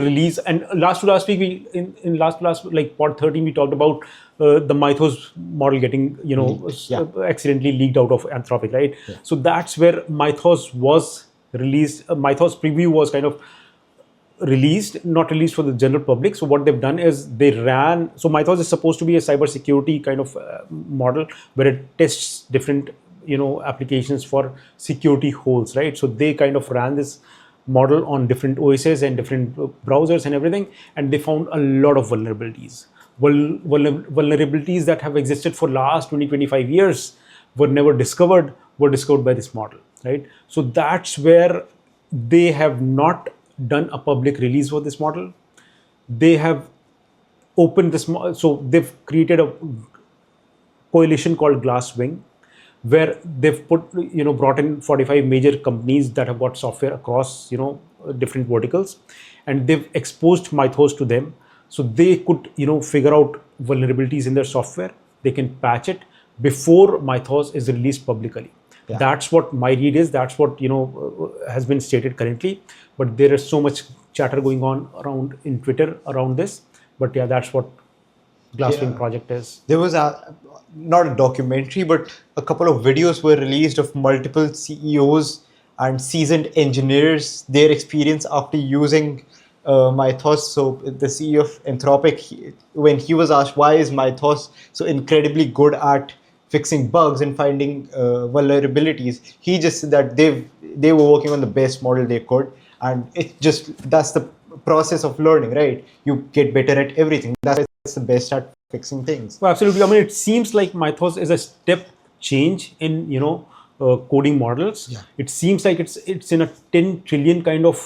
release. And last week we in last like pod 13 we talked about the Mythos model getting accidentally leaked out of Anthropic, right? Yeah. So that's where Mythos was released. Mythos preview was kind of released, not released for the general public. So what they've done is they ran. So Mythos is supposed to be a cybersecurity kind of model where it tests different applications for security holes, right? So they kind of ran this model on different OSs and different browsers and everything, and they found a lot of vulnerabilities. Vulnerabilities that have existed for last 20-25 years were never discovered, were discovered by this model, right? So that's where they have not done a public release for this model. They have opened this, so they've created a coalition called Glasswing, where they've brought in 45 major companies that have got software across different verticals, and they've exposed Mythos to them, so they could figure out vulnerabilities in their software. They can patch it before Mythos is released publicly. Yeah. That's what my read is. That's what has been stated currently. But there is so much chatter going on around in Twitter around this. But yeah, that's what Glasswing project is. There was not a documentary, but a couple of videos were released of multiple CEOs and seasoned engineers, their experience after using Mythos. So the CEO of Anthropic, when he was asked why is Mythos so incredibly good at fixing bugs and finding vulnerabilities, he just said that they were working on the best model they could, and that's the process of learning, right? You get better at everything. That's the best at fixing things. Well, absolutely. I mean, it seems like Mythos is a step change in coding models. Yeah. It seems like it's in a 10 trillion kind of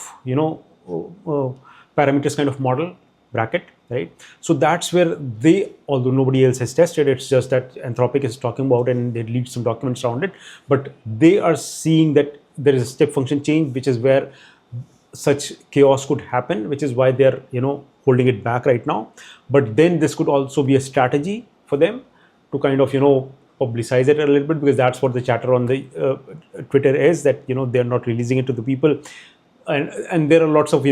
parameters kind of model bracket, right? So that's where although nobody else has tested, it's just that Anthropic is talking about and they leaked some documents around it, but they are seeing that there is a step function change, which is where such chaos could happen, which is why they're holding it back right now. But then this could also be a strategy for them to kind of publicize it a little bit, because that's what the chatter on the Twitter is, that they're not releasing it to the people, and there are lots of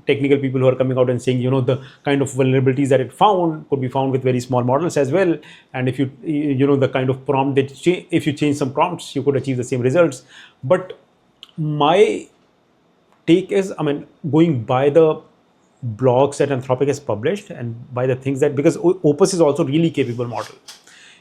technical people who are coming out and saying the kind of vulnerabilities that it found could be found with very small models as well, and if you the kind of prompt that if you change some prompts, you could achieve the same results. But my take is, I mean, going by the blogs that Anthropic has published and by the things that, because Opus is also really capable model.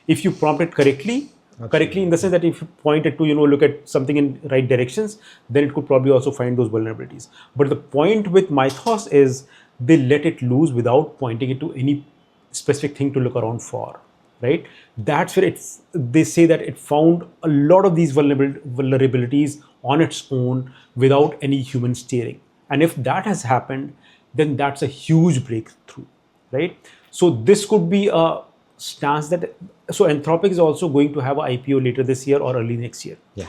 If you prompt it correctly in the sense that if you point it to look at something in right directions, then it could probably also find those vulnerabilities. But the point with Mythos is they let it loose without pointing it to any specific thing to look around for, right? That's where they say that it found a lot of these vulnerabilities on its own without any human steering. And if that has happened, then that's a huge breakthrough, right? So this could be a stance that, so Anthropic is also going to have an IPO later this year or early next year. Yeah.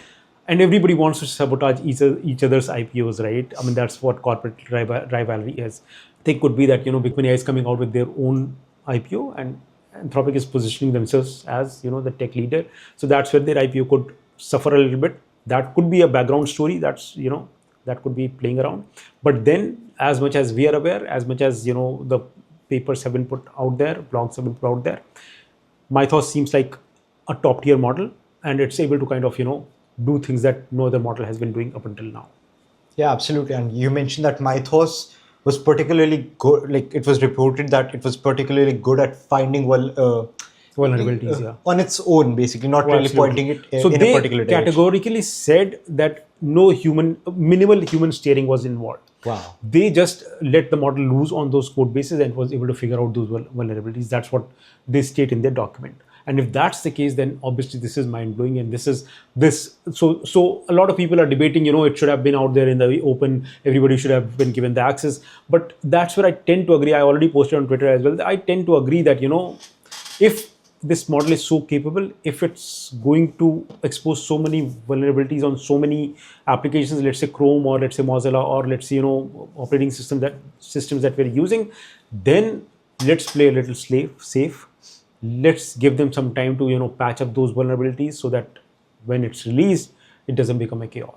And everybody wants to sabotage each other's IPOs, right? I mean, that's what corporate rivalry is. I think could be that, Bitcoin AI is coming out with their own IPO and Anthropic is positioning themselves as, the tech leader. So that's where their IPO could suffer a little bit. That could be a background story that's, that could be playing around. But then, as much as we are aware, as much as, the papers have been put out there, blogs have been put out there, Mythos seems like a top tier model, and it's able to kind of, do things that no other model has been doing up until now. Yeah, absolutely. And you mentioned that Mythos was particularly good, like it was reported that it was particularly good at finding vulnerabilities, on its own, basically, not really pointing it in a particular direction. So they categorically said that minimal human steering was involved. Wow. They just let the model loose on those code bases and was able to figure out those vulnerabilities. That's what they state in their document. And if that's the case, then obviously this is mind-blowing, and so a lot of people are debating, it should have been out there in the open, everybody should have been given the access. But that's where I tend to agree. I already posted on Twitter as well. I tend to agree that, if this model is so capable, if it's going to expose so many vulnerabilities on so many applications, let's say Chrome or let's say Mozilla or let's say, operating systems that we're using, then let's play a little safe. Let's give them some time to, patch up those vulnerabilities so that when it's released, it doesn't become a chaos.